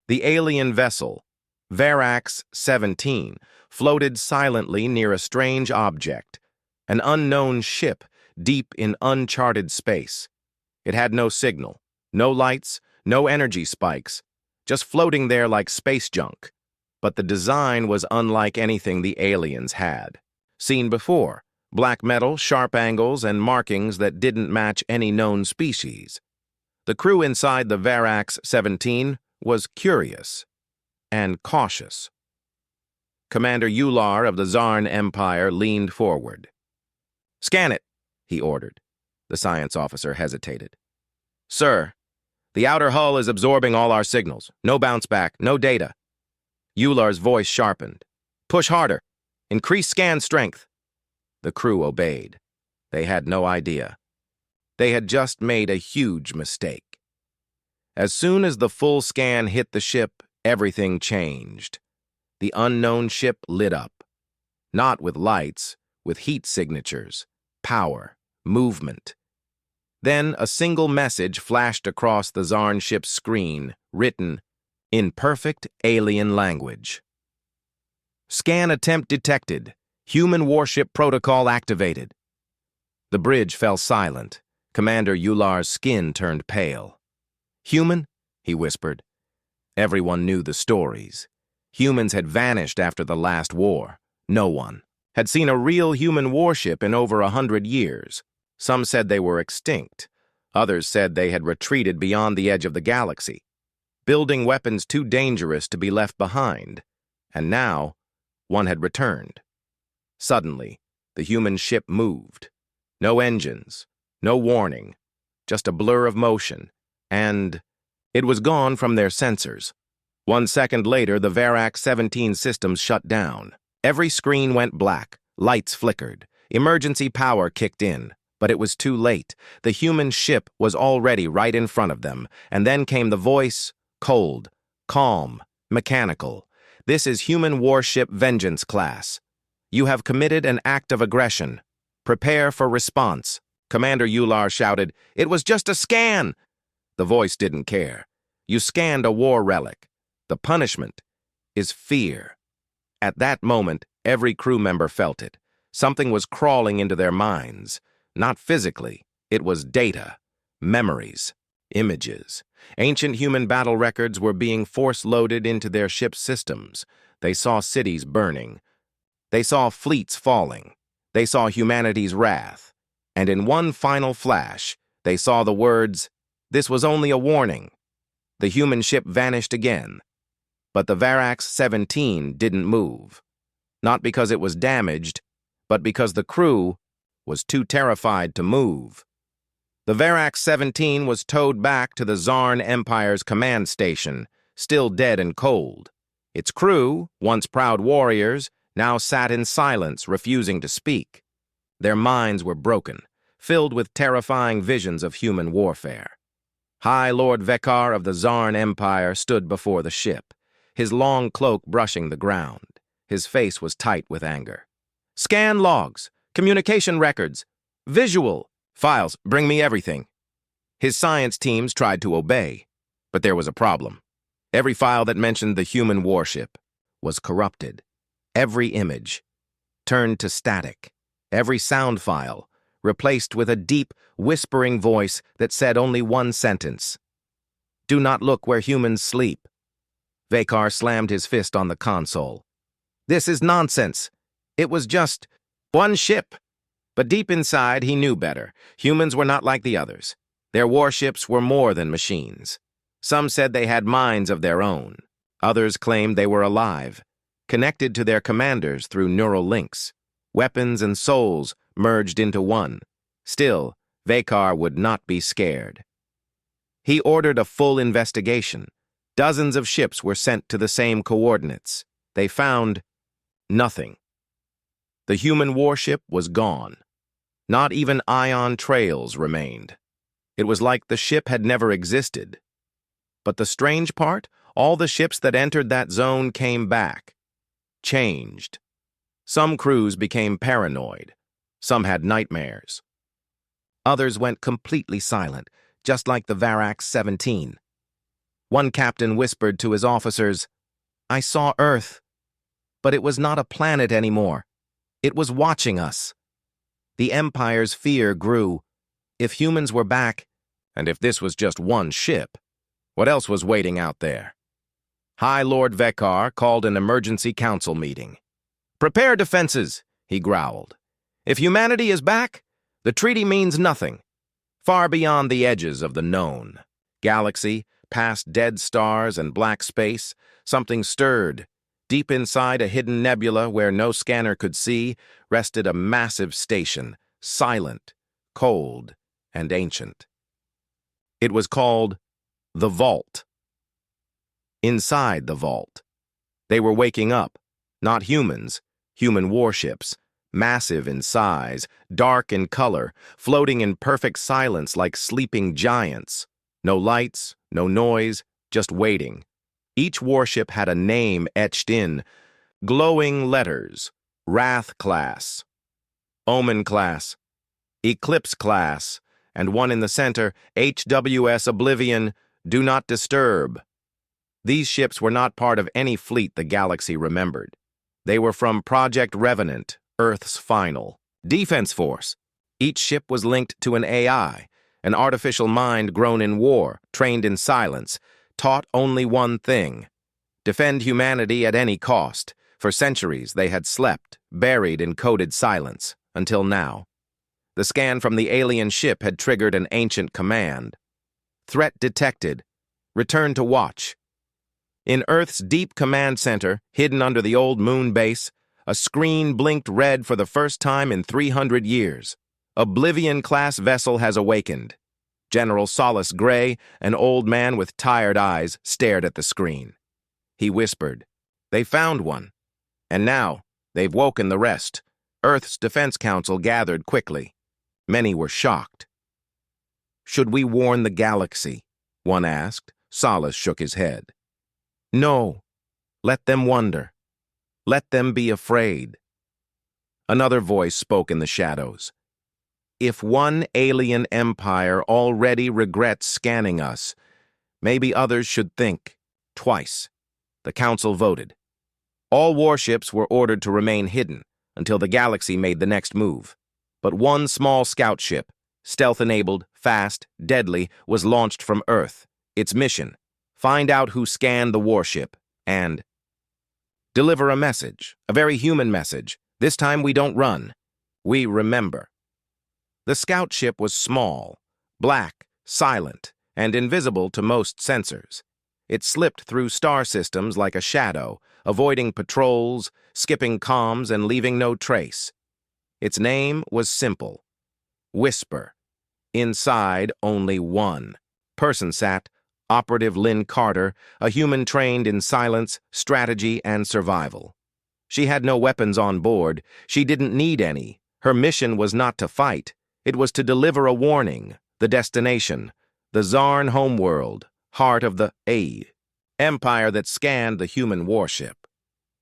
The alien vessel, Varax-17, floated silently near a strange object, an unknown ship deep in uncharted space. It had no signal, no lights, no energy spikes, just floating there like space junk. But the design was unlike anything the aliens had seen before. Black metal, sharp angles, and markings that didn't match any known species. The crew inside the Varax-17 was curious and cautious. Commander Ular of the Zarn Empire leaned forward. "Scan it," he ordered. The science officer hesitated. "Sir, the outer hull is absorbing all our signals. No bounce back, no data." Ular's voice sharpened. "Push harder. Increase scan strength." The crew obeyed. They had no idea. They had just made a huge mistake. As soon as the full scan hit the ship, everything changed. The unknown ship lit up. Not with lights, with heat signatures, power, movement. Then a single message flashed across the Zarn ship's screen, written in perfect alien language. "Scan attempt detected. Human warship protocol activated." The bridge fell silent. Commander Ular's skin turned pale. "Human?" he whispered. Everyone knew the stories. Humans had vanished after the last war. No one had seen a real human warship in over 100 years. Some said they were extinct. Others said they had retreated beyond the edge of the galaxy, building weapons too dangerous to be left behind. And now, one had returned. Suddenly, the human ship moved. No engines, no warning, just a blur of motion, and it was gone from their sensors. 1 second later, the Varax-17 systems shut down. Every screen went black, lights flickered, emergency power kicked in, but it was too late. The human ship was already right in front of them, and then came the voice, cold, calm, mechanical. "This is Human Warship Vengeance Class. You have committed an act of aggression. Prepare for response." Commander Ular shouted, "It was just a scan!" The voice didn't care. "You scanned a war relic. The punishment is fear." At that moment, every crew member felt it. Something was crawling into their minds. Not physically. It was data, memories, images. Ancient human battle records were being force-loaded into their ship's systems. They saw cities burning. They saw fleets falling. They saw humanity's wrath. And in one final flash, they saw the words, "This was only a warning." The human ship vanished again. But the Varax-17 didn't move. Not because it was damaged, but because the crew was too terrified to move. The Varax-17 was towed back to the Zarn Empire's command station, still dead and cold. Its crew, once proud warriors, now sat in silence, refusing to speak. Their minds were broken, filled with terrifying visions of human warfare. High Lord Vekar of the Zarn Empire stood before the ship, his long cloak brushing the ground. His face was tight with anger. "Scan logs, communication records, visual files, bring me everything." His science teams tried to obey, but there was a problem. Every file that mentioned the human warship was corrupted. Every image turned to static. Every sound file replaced with a deep, whispering voice that said only one sentence. "Do not look where humans sleep." Vekar slammed his fist on the console. "This is nonsense. It was just one ship." But deep inside, he knew better. Humans were not like the others. Their warships were more than machines. Some said they had minds of their own. Others claimed they were alive, connected to their commanders through neural links. Weapons and souls merged into one. Still, Vekar would not be scared. He ordered a full investigation. Dozens of ships were sent to the same coordinates. They found nothing. The human warship was gone. Not even ion trails remained. It was like the ship had never existed. But the strange part, all the ships that entered that zone came back. Changed. Some crews became paranoid. Some had nightmares. Others went completely silent, just like the Varax-17. One captain whispered to his officers, "I saw Earth, but it was not a planet anymore. It was watching us." The Empire's fear grew. If humans were back, and if this was just one ship, what else was waiting out there? High Lord Vekar called an emergency council meeting. "Prepare defenses," he growled. "If humanity is back, the treaty means nothing. Far beyond the edges of the known galaxy, past dead stars and black space, something stirred. Deep inside a hidden nebula where no scanner could see, rested a massive station, silent, cold, and ancient. It was called the Vault. Inside the Vault, they were waking up, not humans, human warships, massive in size, dark in color, floating in perfect silence like sleeping giants. No lights, no noise, just waiting. Each warship had a name etched in, glowing letters: Wrath Class, Omen Class, Eclipse Class, and one in the center, HWS Oblivion, Do Not Disturb. These ships were not part of any fleet the galaxy remembered. They were from Project Revenant, Earth's final defense force. Each ship was linked to an AI, an artificial mind grown in war, trained in silence, taught only one thing: defend humanity at any cost. For centuries they had slept, buried in coded silence, until now. The scan from the alien ship had triggered an ancient command. Threat detected. Return to watch. In Earth's deep command center, hidden under the old moon base, a screen blinked red for the first time in 300 years. Oblivion-class vessel has awakened. General Solace Gray, an old man with tired eyes, stared at the screen. He whispered, "They found one. And now, they've woken the rest." Earth's Defense Council gathered quickly. Many were shocked. "Should we warn the galaxy?" one asked. Solace shook his head. "No. Let them wonder. Let them be afraid." Another voice spoke in the shadows. "If one alien empire already regrets scanning us, maybe others should think twice." The council voted. All warships were ordered to remain hidden until the galaxy made the next move. But one small scout ship, stealth-enabled, fast, deadly, was launched from Earth. Its mission: find out who scanned the warship and deliver a message, a very human message. This time we don't run. We remember. The scout ship was small, black, silent, and invisible to most sensors. It slipped through star systems like a shadow, avoiding patrols, skipping comms, and leaving no trace. Its name was simple: Whisper. Inside, only one person sat: Operative Lynn Carter, a human trained in silence, strategy, and survival. She had no weapons on board. She didn't need any. Her mission was not to fight. It was to deliver a warning: the destination, the Zarn homeworld, heart of the Empire that scanned the human warship.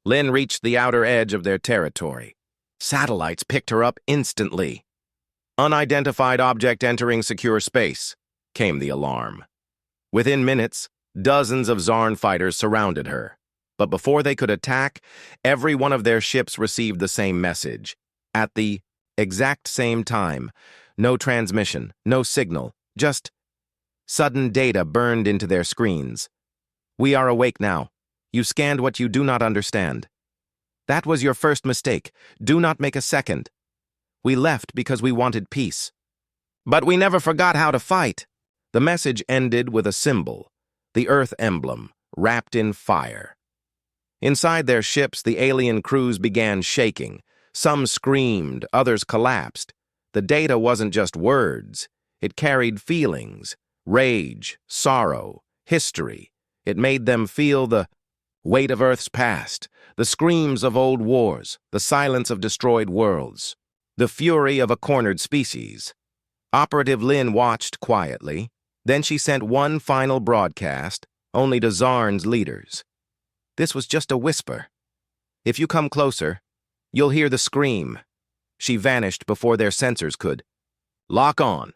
Lynn reached the outer edge of their territory. Satellites picked her up instantly. "Unidentified object entering secure space," came the alarm. Within minutes, dozens of Zarn fighters surrounded her. But before they could attack, every one of their ships received the same message. At the exact same time. No transmission, no signal, just sudden data burned into their screens. "We are awake now. You scanned what you do not understand. That was your first mistake. Do not make a second. We left because we wanted peace. But we never forgot how to fight." The message ended with a symbol, the Earth emblem, wrapped in fire. Inside their ships, the alien crews began shaking. Some screamed, others collapsed. The data wasn't just words. It carried feelings, rage, sorrow, history. It made them feel the weight of Earth's past, the screams of old wars, the silence of destroyed worlds, the fury of a cornered species. Operative Lynn watched quietly. Then she sent one final broadcast, only to Zarn's leaders. "This was just a whisper. If you come closer, you'll hear the scream." She vanished before their sensors could. Lock on.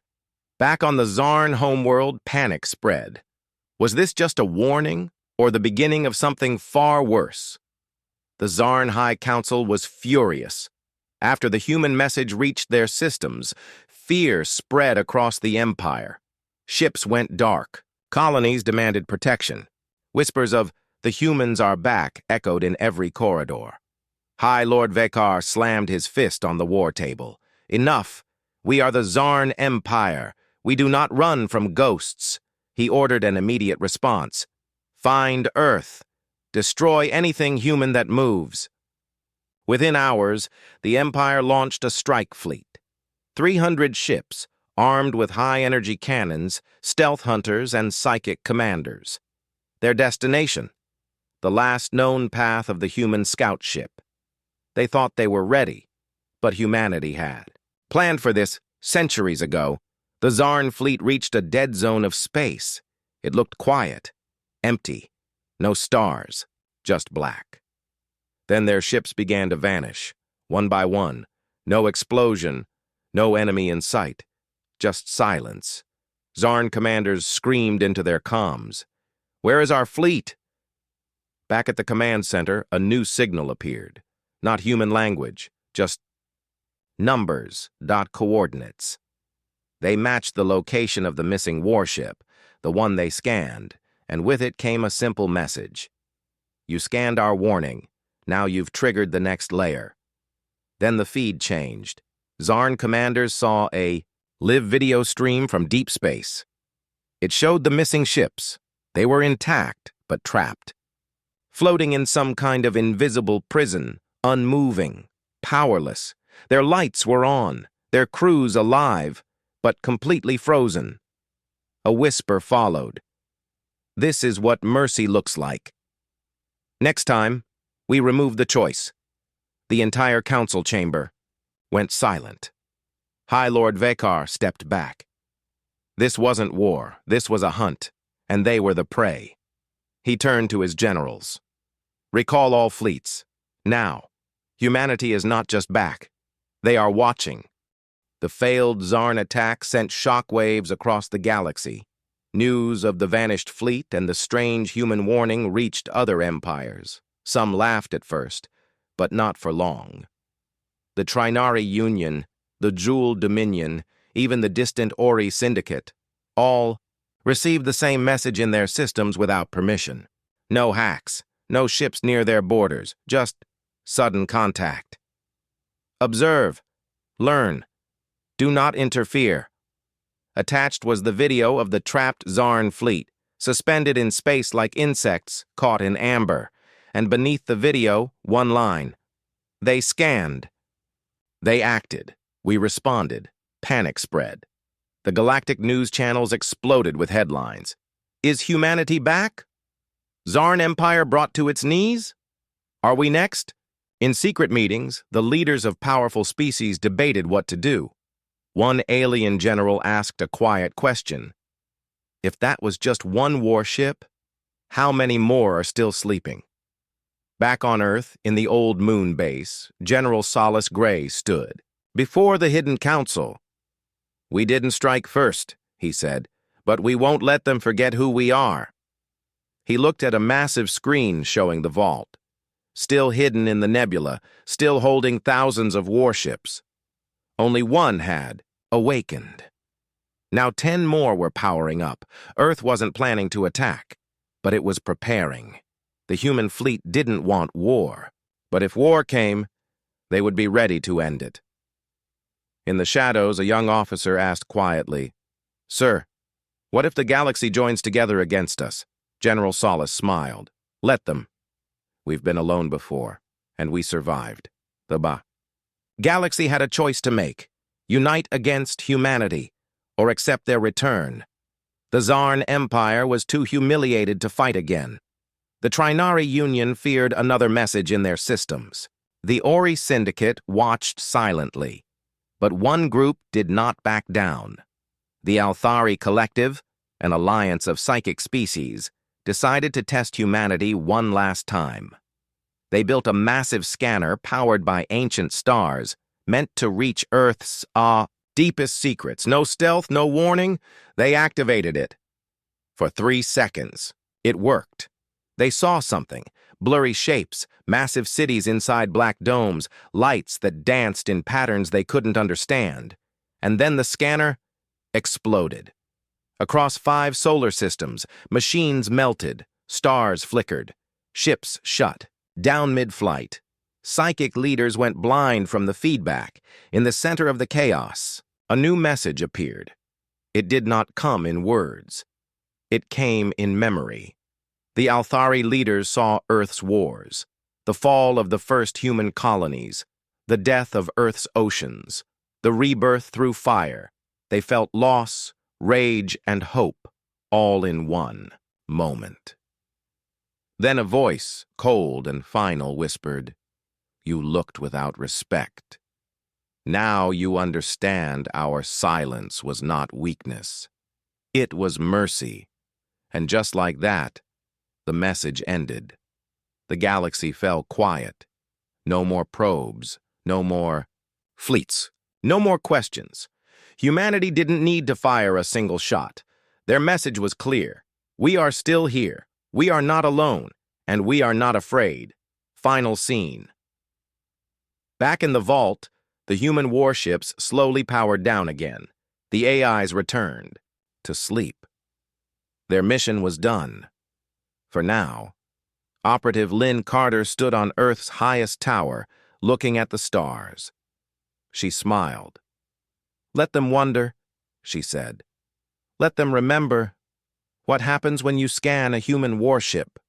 Back on the Zarn homeworld, panic spread. Was this just a warning, or the beginning of something far worse? The Zarn High Council was furious. After the human message reached their systems, fear spread across the Empire. Ships went dark. Colonies demanded protection. Whispers of, "The humans are back," echoed in every corridor. High Lord Vekar slammed his fist on the war table. "Enough! We are the Zarn Empire. We do not run from ghosts." He ordered an immediate response. "Find Earth. Destroy anything human that moves." Within hours, the Empire launched a strike fleet. 300 ships, armed with high-energy cannons, stealth hunters, and psychic commanders. Their destination? The last known path of the human scout ship. They thought they were ready, but humanity had. Planned for this centuries ago, the Zarn fleet reached a dead zone of space. It looked quiet, empty, no stars, just black. Then their ships began to vanish, one by one. No explosion, no enemy in sight, just silence. Zarn commanders screamed into their comms. "Where is our fleet?" Back at the command center, a new signal appeared. Not human language, just numbers, coordinates. They matched the location of the missing warship, the one they scanned, and with it came a simple message. "You scanned our warning. Now you've triggered the next layer." Then the feed changed. Zarn commanders saw a live video stream from deep space. It showed the missing ships. They were intact, but trapped. Floating in some kind of invisible prison, unmoving, powerless. Their lights were on, their crews alive, but completely frozen. A whisper followed. "This is what mercy looks like." Next time, we removed the choice. The entire council chamber went silent. High Lord Vekar stepped back. This wasn't war, this was a hunt, and they were the prey. He turned to his generals. "Recall all fleets. Now. Humanity is not just back. They are watching." The failed Zarn attack sent shockwaves across the galaxy. News of the vanished fleet and the strange human warning reached other empires. Some laughed at first, but not for long. The Trinari Union, the Jewel Dominion, even the distant Ori Syndicate, all received the same message in their systems without permission. No hacks, no ships near their borders, just sudden contact. "Observe. Learn. Do not interfere." Attached was the video of the trapped Zarn fleet, suspended in space like insects caught in amber, and beneath the video, one line. "They scanned. They acted. We responded." Panic spread. The galactic news channels exploded with headlines. "Is humanity back? Zarn Empire brought to its knees? Are we next?" In secret meetings, the leaders of powerful species debated what to do. One alien general asked a quiet question. If that was just one warship, how many more are still sleeping? Back on Earth, in the old moon base, General Solace Gray stood. Before the hidden council. "We didn't strike first," he said, "but we won't let them forget who we are." He looked at a massive screen showing the vault. Still hidden in the nebula, still holding thousands of warships. Only one had awakened. Now 10 more were powering up. Earth wasn't planning to attack, but it was preparing. The human fleet didn't want war, but if war came, they would be ready to end it. In the shadows, a young officer asked quietly, "Sir, what if the galaxy joins together against us?" General Solace smiled. "Let them. We've been alone before, and we survived." The galaxy had a choice to make: unite against humanity, or accept their return. The Zarn Empire was too humiliated to fight again. The Trinari Union feared another message in their systems. The Ori Syndicate watched silently, but one group did not back down. The Althari Collective, an alliance of psychic species, decided to test humanity one last time. They built a massive scanner powered by ancient stars, meant to reach Earth's deepest secrets. No stealth, no warning. They activated it. For 3 seconds, it worked. They saw something, blurry shapes, massive cities inside black domes, lights that danced in patterns they couldn't understand. And then the scanner exploded. Across 5 solar systems, machines melted, stars flickered, ships shut, down mid-flight. Psychic leaders went blind from the feedback. In the center of the chaos, a new message appeared. It did not come in words. It came in memory. The Althari leaders saw Earth's wars, the fall of the first human colonies, the death of Earth's oceans, the rebirth through fire. They felt loss, rage, and hope, all in one moment. Then a voice, cold and final, whispered, "You looked without respect. Now you understand our silence was not weakness. It was mercy." And just like that, the message ended. The galaxy fell quiet. No more probes, no more fleets, no more questions. Humanity didn't need to fire a single shot. Their message was clear. We are still here. We are not alone, and we are not afraid. Final scene. Back in the vault, the human warships slowly powered down again. The AIs returned to sleep. Their mission was done. For now, Operative Lynn Carter stood on Earth's highest tower, looking at the stars. She smiled. "Let them wonder," she said. "Let them remember what happens when you scan a human warship."